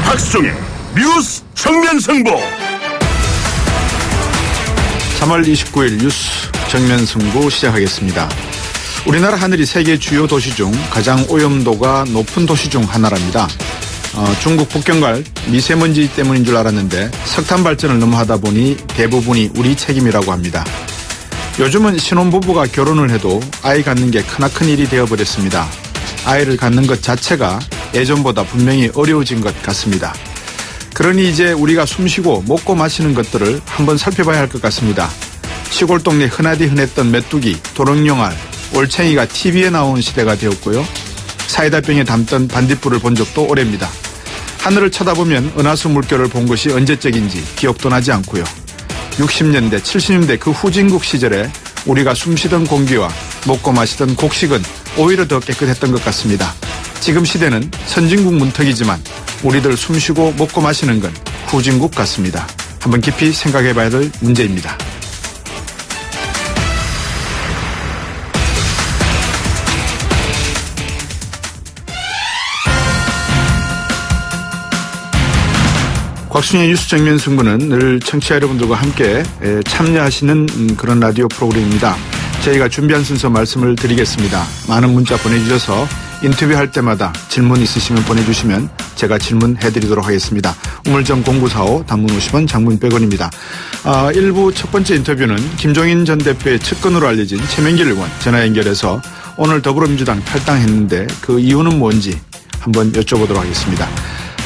박수종의 뉴스 정면승부. 3월 29일 뉴스 정면승부 시작하겠습니다. 우리나라 하늘이 세계 주요 도시 중 가장 오염도가 높은 도시 중 하나랍니다. 중국 북경갈 미세먼지 때문인 줄 알았는데 석탄 발전을 너무 하다 보니 대부분이 우리 책임이라고 합니다. 요즘은 신혼부부가 결혼을 해도 아이 갖는 게 크나큰 일이 되어버렸습니다. 아이를 갖는 것 자체가 예전보다 분명히 어려워진 것 같습니다. 그러니 이제 우리가 숨쉬고 먹고 마시는 것들을 한번 살펴봐야 할 것 같습니다. 시골 동네 흔하디 흔했던 메뚜기, 도롱뇽알, 올챙이가 TV에 나온 시대가 되었고요. 사이다병에 담던 반딧불을 본 적도 오래입니다. 하늘을 쳐다보면 은하수 물결을 본 것이 언제적인지 기억도 나지 않고요. 60년대, 70년대 그 후진국 시절에 우리가 숨쉬던 공기와 먹고 마시던 곡식은 오히려 더 깨끗했던 것 같습니다. 지금 시대는 선진국 문턱이지만 우리들 숨쉬고 먹고 마시는 건 후진국 같습니다. 한번 깊이 생각해봐야 될 문제입니다. 곽순희의 뉴스 정면 승부는 늘 청취자 여러분들과 함께 참여하시는 그런 라디오 프로그램입니다. 저희가 준비한 순서 말씀을 드리겠습니다. 많은 문자 보내주셔서 인터뷰할 때마다 질문 있으시면 보내주시면 제가 질문해드리도록 하겠습니다. 우물정 0945 단문 50원 장문 100원입니다. 1부 첫 번째 인터뷰는 김종인 전 대표의 측근으로 알려진 최명길 의원 전화 연결해서 오늘 더불어민주당 탈당했는데 그 이유는 뭔지 한번 여쭤보도록 하겠습니다.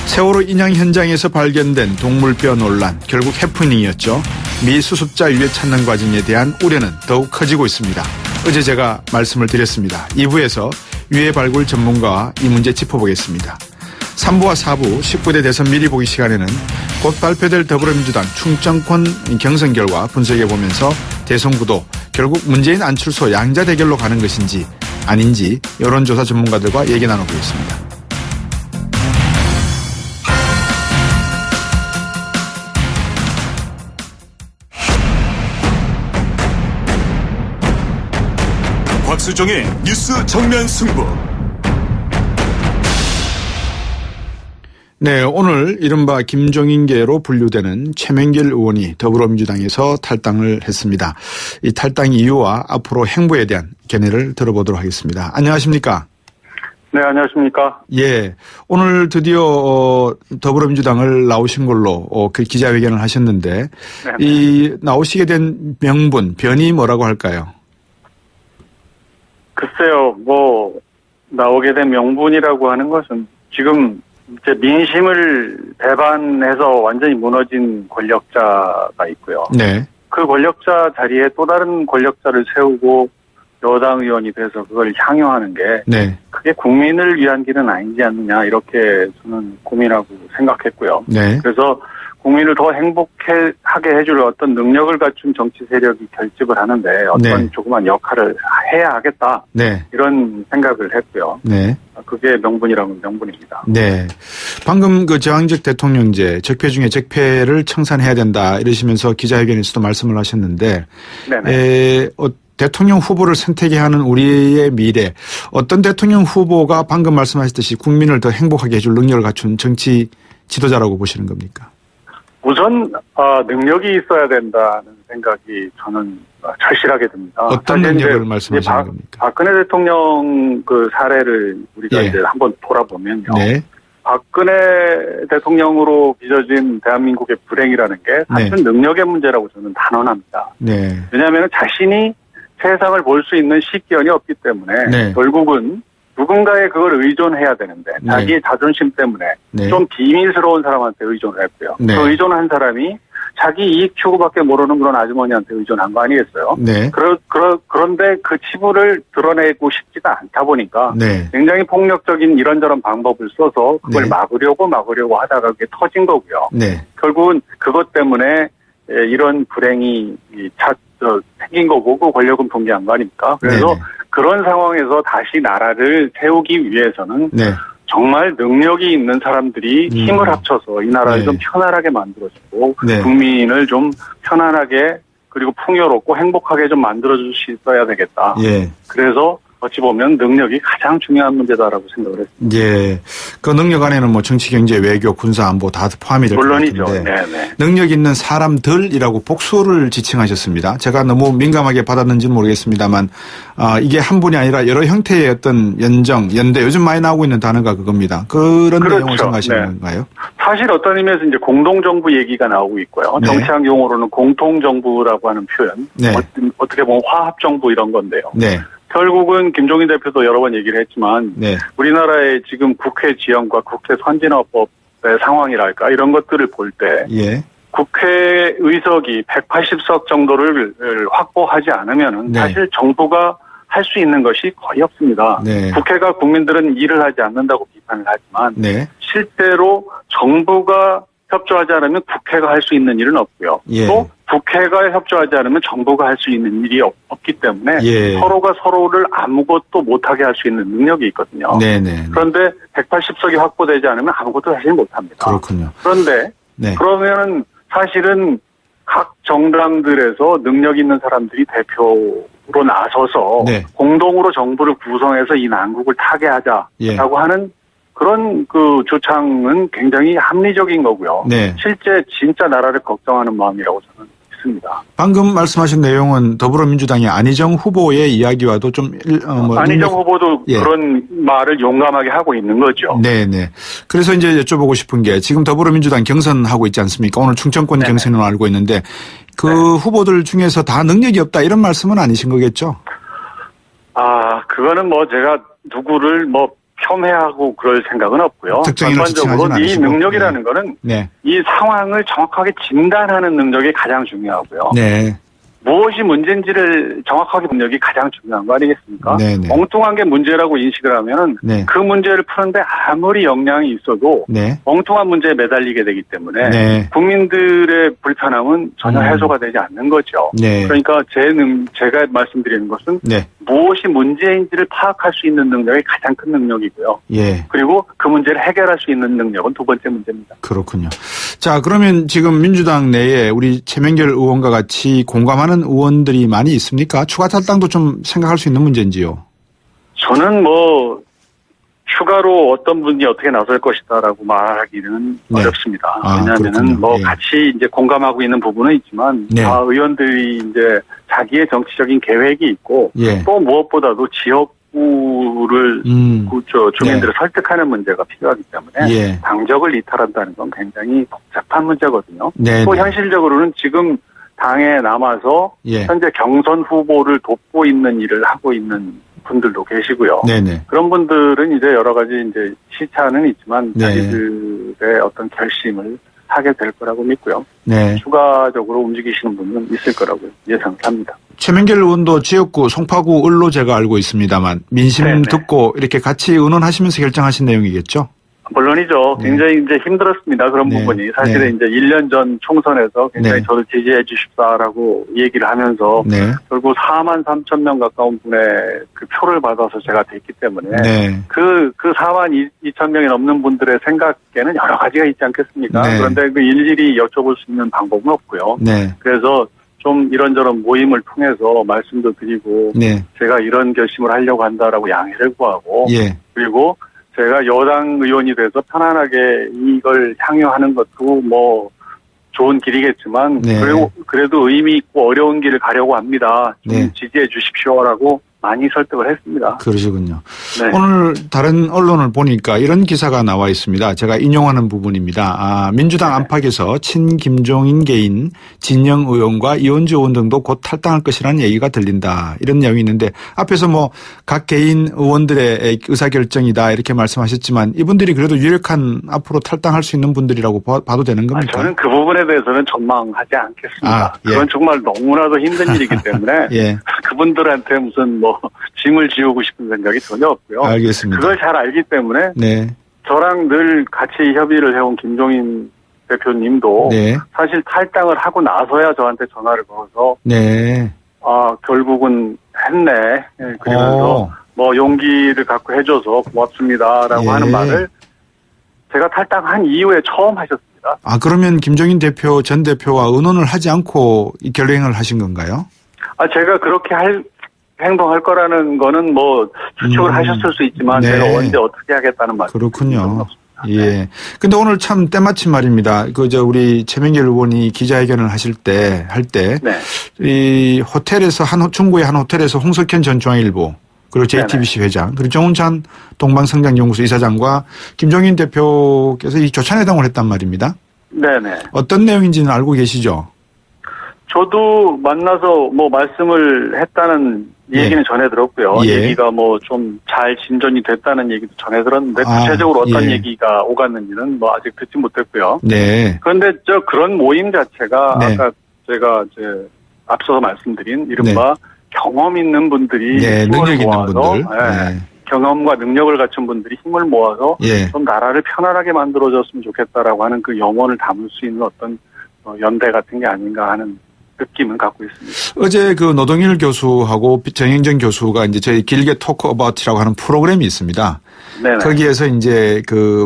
세월호 인양 현장에서 발견된 동물뼈 논란, 결국 해프닝이었죠. 미수습자 유해 찾는 과정에 대한 우려는 더욱 커지고 있습니다. 어제 제가 말씀을 드렸습니다. 2부에서 유해 발굴 전문가와 이 문제 짚어보겠습니다. 3부와 4부 19대 대선 미리 보기 시간에는 곧 발표될 더불어민주당 충청권 경선 결과 분석해보면서 대선 구도, 결국 문재인 안철수 양자 대결로 가는 것인지 아닌지 여론조사 전문가들과 얘기 나눠보겠습니다. 박수종의 뉴스 정면 승부. 네, 오늘 이른바 김종인계로 분류되는 최명길 의원이 더불어민주당에서 탈당을 했습니다. 이 탈당 이유와 앞으로 행보에 대한 견해를 들어보도록 하겠습니다. 안녕하십니까? 네, 안녕하십니까? 예, 오늘 드디어 더불어민주당을 나오신 걸로 그 기자회견을 하셨는데 네네. 이 나오시게 된 명분, 변이 뭐라고 할까요? 글쎄요, 나오게 된 명분이라고 하는 것은 지금 이제 민심을 배반해서 완전히 무너진 권력자가 있고요. 네. 그 권력자 자리에 또 다른 권력자를 세우고 여당 의원이 돼서 그걸 향유하는 게 네. 그게 국민을 위한 길은 아니지 않느냐 이렇게 저는 고민하고 생각했고요. 네. 그래서 국민을 더 행복하게 해줄 어떤 능력을 갖춘 정치 세력이 결집을 하는데 어떤 네. 조그만 역할을 해야 하겠다. 네. 이런 생각을 했고요. 네. 그게 명분이라면 명분입니다. 네. 방금 그 저항적 대통령제, 적폐 중에 적폐를 청산해야 된다 이러시면서 기자회견에서도 말씀을 하셨는데 네네. 대통령 후보를 선택해야 하는 우리의 미래, 어떤 대통령 후보가 방금 말씀하셨듯이 국민을 더 행복하게 해줄 능력을 갖춘 정치 지도자라고 보시는 겁니까? 우선 능력이 있어야 된다는 생각이 저는 절실하게 듭니다. 어떤 능력을 말씀하시는 겁니까? 박근혜 대통령 그 사례를 우리가 이제 한번 돌아보면요. 네. 박근혜 대통령으로 빚어진 대한민국의 불행이라는 게 사실 능력의 문제라고 저는 단언합니다. 네. 왜냐하면 자신이 세상을 볼 수 있는 식견이 없기 때문에 결국은 누군가에 그걸 의존해야 되는데 자기의 자존심 때문에 좀 비밀스러운 사람한테 의존을 했고요. 그 의존한 사람이 자기 이익 추구밖에 모르는 그런 아주머니한테 의존한 거 아니겠어요? 그런데 그 치부를 드러내고 싶지가 않다 보니까 굉장히 폭력적인 이런저런 방법을 써서 그걸 막으려고 하다가 그게 터진 거고요. 결국은 그것 때문에 이런 불행이 생긴 거고 그 권력은 붕괴한 거 아닙니까? 그래서 그런 상황에서 다시 나라를 세우기 위해서는 정말 능력이 있는 사람들이 힘을 합쳐서 이 나라를 좀 편안하게 만들어주고 국민을 좀 편안하게 그리고 풍요롭고 행복하게 좀 만들어줄 수 있어야 되겠다. 그래서 어찌 보면 능력이 가장 중요한 문제다라고 생각을 했습니다. 예. 그 능력 안에는 뭐 정치, 경제, 외교, 군사, 안보 다 포함이 될 것 같은데. 물론이죠. 네네. 능력 있는 사람들이라고 복수를 지칭하셨습니다. 제가 너무 민감하게 받았는지는 모르겠습니다만 이게 한 분이 아니라 여러 형태의 어떤 연대 요즘 많이 나오고 있는 단어가 그겁니다. 그런 그렇죠. 내용을 생각하시는 네. 건가요? 사실 어떤 의미에서 이제 공동정부 얘기가 나오고 있고요. 네. 정치학 용어로는 공통정부라고 하는 표현. 네. 어떻게 보면 화합정부 이런 건데요. 네. 결국은 김종인 대표도 여러 번 얘기를 했지만 네. 우리나라의 지금 국회 지형과 국회 선진화법의 상황이랄까 이런 것들을 볼 때 예. 국회 의석이 180석 정도를 확보하지 않으면은 네. 사실 정부가 할 수 있는 것이 거의 없습니다. 네. 국회가 국민들은 일을 하지 않는다고 비판을 하지만 네. 실제로 정부가 협조하지 않으면 국회가 할 수 있는 일은 없고요. 예. 또 국회가 협조하지 않으면 정부가 할 수 있는 일이 없기 때문에 예. 서로가 서로를 아무것도 못하게 할 수 있는 능력이 있거든요. 네네. 그런데 180석이 확보되지 않으면 아무것도 사실 못합니다. 그렇군요. 그런데 네. 그러면은 사실은 각 정당들에서 능력 있는 사람들이 대표로 나서서 네. 공동으로 정부를 구성해서 이 난국을 타개하자라고 예. 하는 그런 그 조창은 굉장히 합리적인 거고요. 네. 실제 진짜 나라를 걱정하는 마음이라고 저는 믿습니다. 방금 말씀하신 내용은 더불어민주당의 안희정 후보의 이야기와도 좀 안희정 후보도 예. 그런 말을 용감하게 하고 있는 거죠. 네네. 그래서 이제 여쭤보고 싶은 게 지금 더불어민주당 경선하고 있지 않습니까? 오늘 충청권 네네. 경선으로 알고 있는데 그 네. 후보들 중에서 다 능력이 없다 이런 말씀은 아니신 거겠죠? 그거는 뭐 제가 누구를 뭐 폄훼하고 그럴 생각은 없고요. 특정인을 전반적으로 지칭하진 이 않으시고. 능력이라는 거는 네. 이 상황을 정확하게 진단하는 능력이 가장 중요하고요. 네. 무엇이 문제인지를 정확하게 능력이 가장 중요한 거 아니겠습니까? 네네. 엉뚱한 게 문제라고 인식을 하면은 네. 그 문제를 푸는데 아무리 역량이 있어도 네. 엉뚱한 문제에 매달리게 되기 때문에 네. 국민들의 불편함은 전혀 해소가 되지 않는 거죠. 네. 그러니까 제가 말씀드리는 것은 네. 무엇이 문제인지를 파악할 수 있는 능력이 가장 큰 능력이고요. 예. 그리고 그 문제를 해결할 수 있는 능력은 두 번째 문제입니다. 그렇군요. 자, 그러면 지금 민주당 내에 우리 최명길 의원과 같이 공감하는 의원들이 많이 있습니까? 추가 탈당도 좀 생각할 수 있는 문제인지요? 저는 뭐 추가로 어떤 분이 어떻게 나설 것이다라고 말하기는 네. 어렵습니다. 아, 왜냐하면은 그렇군요. 뭐 예. 같이 이제 공감하고 있는 부분은 있지만 네. 의원들이 이제 자기의 정치적인 계획이 있고 예. 또 무엇보다도 지역구를 주민들을 네. 설득하는 문제가 필요하기 때문에 예. 당적을 이탈한다는 건 굉장히 복잡한 문제거든요. 네. 또 현실적으로는 지금 당에 남아서 예. 현재 경선 후보를 돕고 있는 일을 하고 있는 분들도 계시고요. 네네. 그런 분들은 이제 여러 가지 이제 시차는 있지만 네. 자기들의 어떤 결심을 하게 될 거라고 믿고요. 네. 추가적으로 움직이시는 분은 있을 거라고 예상합니다. 최명길 의원도 지역구 송파구 을로 제가 알고 있습니다만 민심 네네. 듣고 이렇게 같이 의논하시면서 결정하신 내용이겠죠? 물론이죠. 네. 굉장히 이제 힘들었습니다. 그런 네. 부분이. 사실은 네. 이제 1년 전 총선에서 굉장히 네. 저를 지지해 주십사라고 얘기를 하면서 네. 결국 4만 3천 명 가까운 분의 그 표를 받아서 제가 됐기 때문에 네. 그 4만 2천 명이 넘는 분들의 생각에는 여러 가지가 있지 않겠습니까? 네. 그런데 그 일일이 여쭤볼 수 있는 방법은 없고요. 네. 그래서 좀 이런저런 모임을 통해서 말씀도 드리고 네. 제가 이런 결심을 하려고 한다라고 양해를 구하고 예. 그리고 제가 여당 의원이 돼서 편안하게 이걸 향유하는 것도 뭐 좋은 길이겠지만 네. 그래도 의미 있고 어려운 길을 가려고 합니다. 좀 네. 지지해 주십시오라고 많이 설득을 했습니다. 그러시군요. 네. 오늘 다른 언론을 보니까 이런 기사가 나와 있습니다. 제가 인용하는 부분입니다. 민주당 네. 안팎에서 친김종인 개인 진영 의원과 이원주 의원 등도 곧 탈당할 것이라는 얘기가 들린다. 이런 내용이 있는데 앞에서 뭐 각 개인 의원들의 의사결정이다 이렇게 말씀하셨지만 이분들이 그래도 유력한 앞으로 탈당할 수 있는 분들이라고 봐도 되는 겁니까? 저는 그 부분에 대해서는 전망하지 않겠습니다. 예. 그건 정말 너무나도 힘든 일이기 때문에 예. 그분들한테 무슨 뭐 짐을 지우고 싶은 생각이 전혀 없고요. 알겠습니다. 그걸 잘 알기 때문에 네. 저랑 늘 같이 협의를 해온 김종인 대표님도 네. 사실 탈당을 하고 나서야 저한테 전화를 걸어서 네. 결국은 했네. 그러면서 뭐 용기를 갖고 해줘서 고맙습니다라고 예. 하는 말을 제가 탈당한 이후에 처음 하셨습니다. 그러면 김종인 대표 전 대표와 의논을 하지 않고 이 결행을 하신 건가요? 제가 그렇게 할 행동할 거라는 거는 뭐 추측을 하셨을 수 있지만 네. 제가 언제 어떻게 하겠다는 말씀. 그렇군요. 예. 근데 오늘 참 때마침 말입니다. 우리 최명길 의원이 기자회견을 하실 때, 네. 이 호텔에서 중구의 한 호텔에서 홍석현 전 중앙일보 그리고 JTBC 네네. 회장 그리고 정운찬 동방성장연구소 이사장과 김종인 대표께서 이 교찬회동을 했단 말입니다. 네네. 어떤 내용인지는 알고 계시죠? 저도 만나서 뭐 말씀을 했다는 얘기는 전해 들었고요. 얘기가 뭐 좀 잘 진전이 됐다는 얘기도 전해 들었는데 구체적으로 어떤 얘기가 오갔는지는 뭐 아직 듣지 못했고요. 네. 그런데 그런 모임 자체가 아까 제가 이제 앞서서 말씀드린 이른바 경험 있는 분들이 힘을 모아서 경험과 능력을 갖춘 분들이 힘을 모아서 좀 나라를 편안하게 만들어줬으면 좋겠다라고 하는 그 염원을 담을 수 있는 어떤 연대 같은 게 아닌가 하는 느낌은 갖고 있습니다. 어제 노동일 교수하고 정영정 교수가 이제 저희 길게 토크 어바웃이라고 하는 프로그램이 있습니다. 네네. 거기에서 이제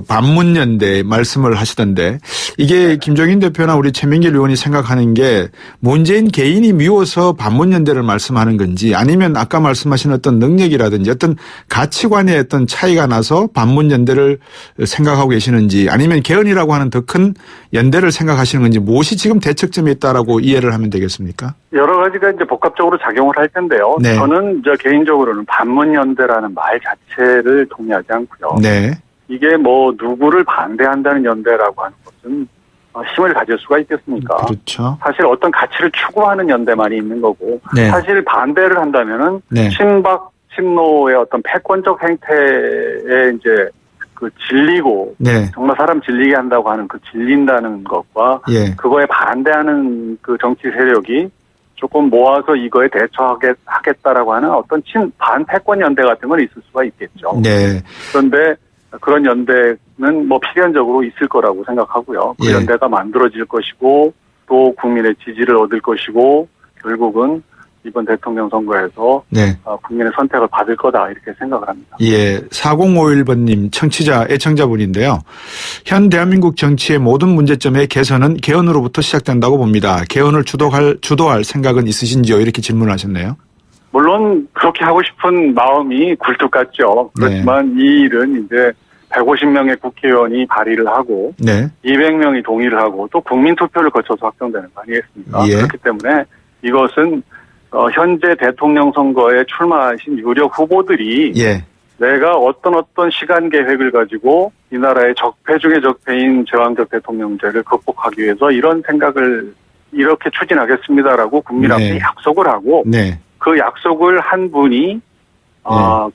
반문연대 말씀을 하시던데 이게 김종인 대표나 우리 최명길 의원이 생각하는 게 문재인 개인이 미워서 반문연대를 말씀하는 건지 아니면 아까 말씀하신 어떤 능력이라든지 어떤 가치관의 어떤 차이가 나서 반문연대를 생각하고 계시는지 아니면 개헌이라고 하는 더 큰 연대를 생각하시는 건지 무엇이 지금 대척점에 있다라고 이해를 하면 되겠습니까? 여러 가지가 이제 복합적으로 작용을 할 텐데요. 네. 저는 개인적으로는 반문연대라는 말 자체를 동의하지 않고요. 네. 이게 뭐 누구를 반대한다는 연대라고 하는 것은 힘을 가질 수가 있겠습니까? 그렇죠. 사실 어떤 가치를 추구하는 연대만이 있는 거고 네. 사실 반대를 한다면은 친박 친노의 어떤 패권적 행태에 이제 질리고 정말 사람 질리게 한다고 하는 질린다는 것과 그거에 반대하는 정치 세력이 조금 모아서 이거에 대처하겠다라고 하는 어떤 반패권 연대 같은 건 있을 수가 있겠죠. 네. 그런데 그런 연대는 뭐 필연적으로 있을 거라고 생각하고요. 그 연대가 만들어질 것이고 또 국민의 지지를 얻을 것이고 결국은 이번 대통령 선거에서 국민의 선택을 받을 거다 이렇게 생각을 합니다. 예, 4051번님 애청자분인데요. 현 대한민국 정치의 모든 문제점의 개선은 개헌으로부터 시작된다고 봅니다. 개헌을 주도할 생각은 있으신지요? 이렇게 질문을 하셨네요. 물론 그렇게 하고 싶은 마음이 굴뚝 같죠. 그렇지만 이 일은 이제 150명의 국회의원이 발의를 하고 200명이 동의를 하고 또 국민투표를 거쳐서 확정되는 거 아니겠습니까? 그렇기 때문에 이것은 현재 대통령 선거에 출마하신 유력 후보들이 내가 어떤 시간 계획을 가지고 이 나라의 적폐 중의 적폐인 제왕적 대통령제를 극복하기 위해서 이런 생각을 이렇게 추진하겠습니다라고 국민 앞에 약속을 하고 그 약속을 한 분이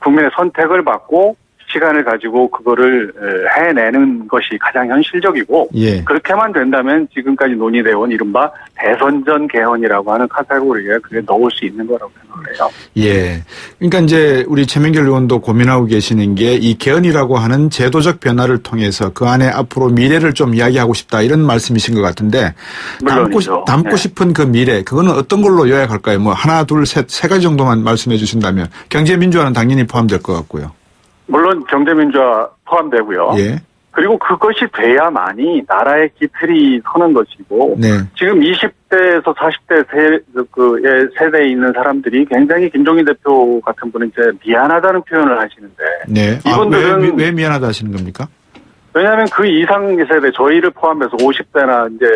국민의 선택을 받고 시간을 가지고 그거를 해내는 것이 가장 현실적이고 그렇게만 된다면 지금까지 논의되어 온 이른바 대선전 개헌이라고 하는 카테고리에 그게 넣을 수 있는 거라고 생각을 해요. 예. 그러니까 이제 우리 최명길 의원도 고민하고 계시는 게 이 개헌이라고 하는 제도적 변화를 통해서 그 안에 앞으로 미래를 좀 이야기하고 싶다 이런 말씀이신 것 같은데 담고 싶은 그 미래 그거는 어떤 걸로 요약할까요? 뭐 하나 둘 셋 세 가지 정도만 말씀해 주신다면 경제민주화는 당연히 포함될 것 같고요. 물론 경제민주화 포함되고요. 그리고 그것이 돼야만이 나라의 기틀이 서는 것이고 지금 20대에서 40대 세대에 있는 사람들이 굉장히 김종인 대표 같은 분은 이제 미안하다는 표현을 하시는데 이분들은 왜 미안하다 하시는 겁니까? 왜냐하면 그 이상 세대 저희를 포함해서 50대나 이제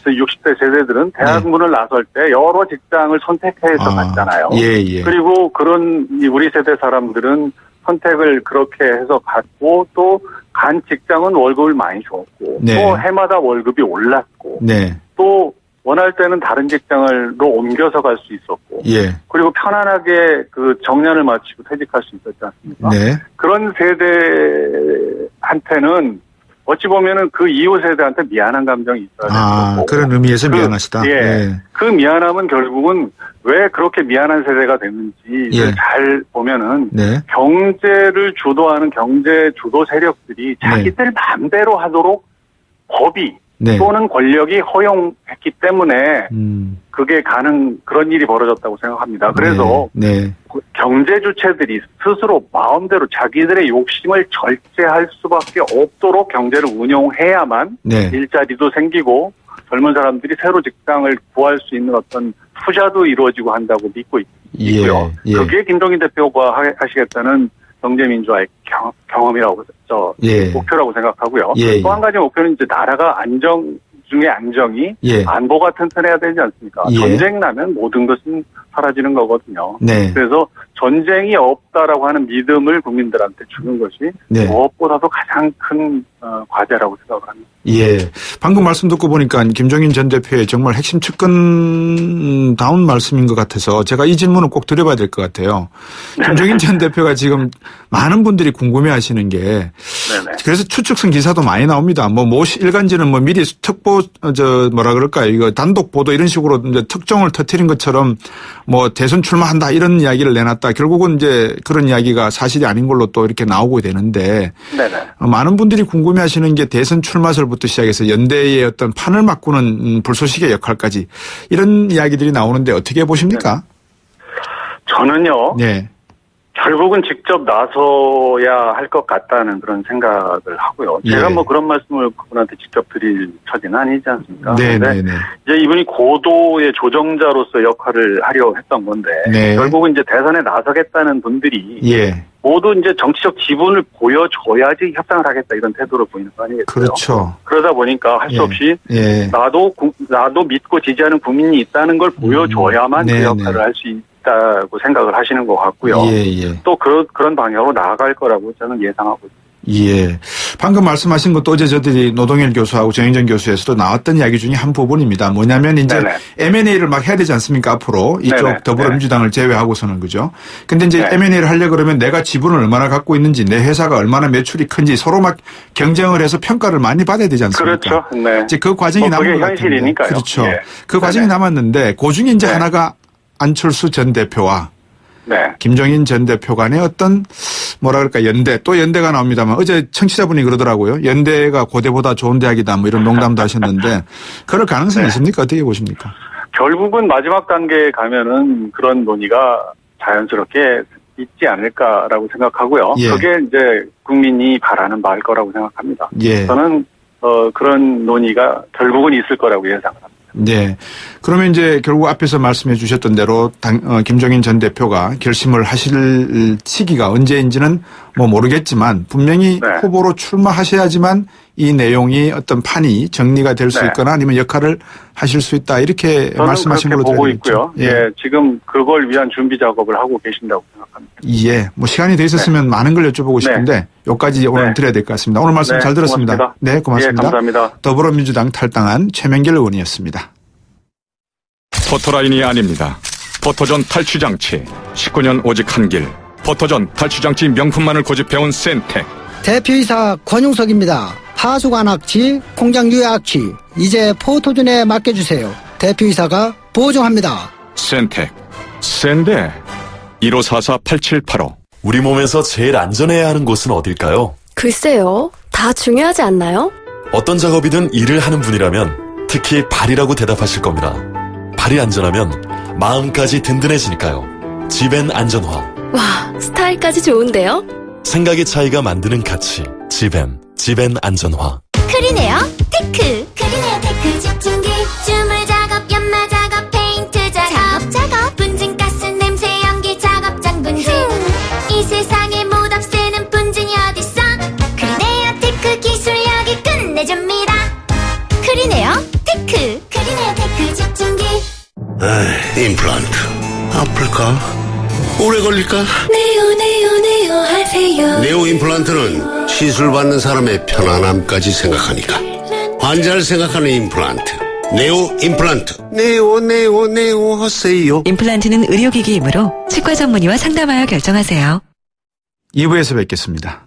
60대 세대들은 대학문을 나설 때 여러 직장을 선택해서 갔잖아요. 그리고 그런 우리 세대 사람들은 선택을 그렇게 해서 갔고 또 간 직장은 월급을 많이 줬고 또 해마다 월급이 올랐고 또 원할 때는 다른 직장으로 옮겨서 갈 수 있었고 그리고 편안하게 정년을 마치고 퇴직할 수 있었지 않습니까? 그런 세대한테는 어찌 보면은 그 이후 세대한테 미안한 감정이 있어야 되는 거고. 그런 의미에서 미안하시다. 그 미안함은 결국은 왜 그렇게 미안한 세대가 됐는지 잘 보면은 경제를 주도하는 경제 주도 세력들이 자기들 마음대로 하도록 법이 또는 권력이 허용했기 때문에 그게 그런 일이 벌어졌다고 생각합니다. 그래서 경제 주체들이 스스로 마음대로 자기들의 욕심을 절제할 수밖에 없도록 경제를 운용해야만 일자리도 생기고 젊은 사람들이 새로 직장을 구할 수 있는 어떤 투자도 이루어지고 한다고 믿고 있고요. 예. 그게 김종인 대표가 하시겠다는 경제민주화의 경험이라고 목표라고 생각하고요. 또 한 가지 목표는 이제 나라가 안정 중에 안정이 안보가 튼튼해야 되지 않습니까? 전쟁 나면 모든 것은 사라지는 거거든요. 그래서 전쟁이 없다라고 하는 믿음을 국민들한테 주는 것이 무엇보다도 가장 큰 과제라고 생각을 합니다. 예. 방금 말씀 듣고 보니까 김종인 전 대표의 정말 핵심 측근다운 말씀인 것 같아서 제가 이 질문을 꼭 드려봐야 될 것 같아요. 김종인 전 대표가 지금 많은 분들이 궁금해 하시는 게 그래서 추측성 기사도 많이 나옵니다. 뭐 일간지는 뭐 미리 특보 뭐라 그럴까요? 이거 단독 보도 이런 식으로 이제 특종을 터뜨린 것처럼 뭐 대선 출마한다 이런 이야기를 내놨다. 결국은 이제 그런 이야기가 사실이 아닌 걸로 또 이렇게 나오고 되는데 많은 분들이 궁금해 하시는 게 대선 출마설부터 시작해서 연대의 어떤 판을 바꾸는 불쏘시개 역할까지 이런 이야기들이 나오는데 어떻게 보십니까? 저는요. 결국은 직접 나서야 할 것 같다는 그런 생각을 하고요. 제가 뭐 그런 말씀을 그분한테 직접 드릴 처지는 아니지 않습니까? 그런데 이제 이분이 고도의 조정자로서 역할을 하려 했던 건데 결국은 이제 대선에 나서겠다는 분들이 모두 이제 정치적 지분을 보여줘야지 협상을 하겠다 이런 태도를 보이는 거 아니겠어요? 그렇죠. 그러다 보니까 할 수 없이 나도 믿고 지지하는 국민이 있다는 걸 보여줘야만 그 역할을 할 수 있다고 생각을 하시는 것 같고요. 또 그런 방향으로 나아갈 거라고 저는 예상하고 있습니다. 예. 방금 말씀하신 것도 어제 저들이 노동일 교수하고 정영전 교수에서도 나왔던 이야기 중에 한 부분입니다. 뭐냐면 이제 M&A를 막 해야 되지 않습니까? 앞으로 이쪽 더불어민주당을 제외하고서는 그죠? 근데 이제 M&A를 하려 그러면 내가 지분을 얼마나 갖고 있는지 내 회사가 얼마나 매출이 큰지 서로 막 경쟁을 해서 평가를 많이 받아야 되지 않습니까? 그렇죠. 이제 그 과정이 남은 것 같은데. 현실이니까요. 그렇죠. 그 과정이 남았는데 그 중에 이제 하나가 안철수 전 대표와 김종인 전 대표 간의 어떤 뭐라 그럴까 연대 또 연대가 나옵니다만 어제 청취자분이 그러더라고요. 연대가 고대보다 좋은 대학이다 뭐 이런 농담도 하셨는데 그럴 가능성이 있습니까? 어떻게 보십니까? 결국은 마지막 단계에 가면은 그런 논의가 자연스럽게 있지 않을까라고 생각하고요. 그게 이제 국민이 바라는 바일 거라고 생각합니다. 저는 그런 논의가 결국은 있을 거라고 예상을 합니다. 네. 그러면 이제 결국 앞에서 말씀해 주셨던 대로 김종인 전 대표가 결심을 하실 시기가 언제인지는 뭐 모르겠지만 분명히 후보로 출마하셔야지만 이 내용이 어떤 판이 정리가 될 수 있거나 아니면 역할을 하실 수 있다 이렇게 말씀하신 걸로 보고 있고요. 지금 그걸 위한 준비 작업을 하고 계신다고 생각합니다. 뭐 시간이 돼 있었으면 많은 걸 여쭤보고 싶은데 여기까지 오늘 드려야 될 것 같습니다. 오늘 말씀 잘 들었습니다. 고맙습니다. 네, 고맙습니다. 감사합니다. 더불어민주당 탈당한 최명길 의원이었습니다. 포토라인이 아닙니다. 포토존 탈취장치 19년 오직 한 길. 포토존 탈취장치 명품만을 고집해온 센텍. 대표이사 권용석입니다. 하수관악취, 공장 유해악취 이제 포토존에 맡겨주세요. 대표이사가 보증합니다. 센텍. 센데 1544-8785. 우리 몸에서 제일 안전해야 하는 곳은 어딜까요? 글쎄요. 다 중요하지 않나요? 어떤 작업이든 일을 하는 분이라면 특히 발이라고 대답하실 겁니다. 발이 안전하면 마음까지 든든해지니까요. 지벤 안전화. 와, 스타일까지 좋은데요? 생각의 차이가 만드는 가치. 지벤 안전화. 크리네어 테크. 크리네어 테크 집중기. 주물 작업, 연마 작업, 페인트 작업. 분진가스, 냄새, 연기 작업장 분진. 이 세상에 못 없애는 분진이 어딨어. 크리네어 테크 기술력이 끝내줍니다. 크리네어 테크. 크리네어 테크 집중기. 임플란트 아플까? 오래 걸릴까? 네오 하세요. 네오 임플란트는 시술받는 사람의 편안함까지 생각하니까 환자를 생각하는 임플란트 네오 임플란트. 네오 하세요. 임플란트는 의료기기이므로 치과 전문의와 상담하여 결정하세요. 2부에서 뵙겠습니다.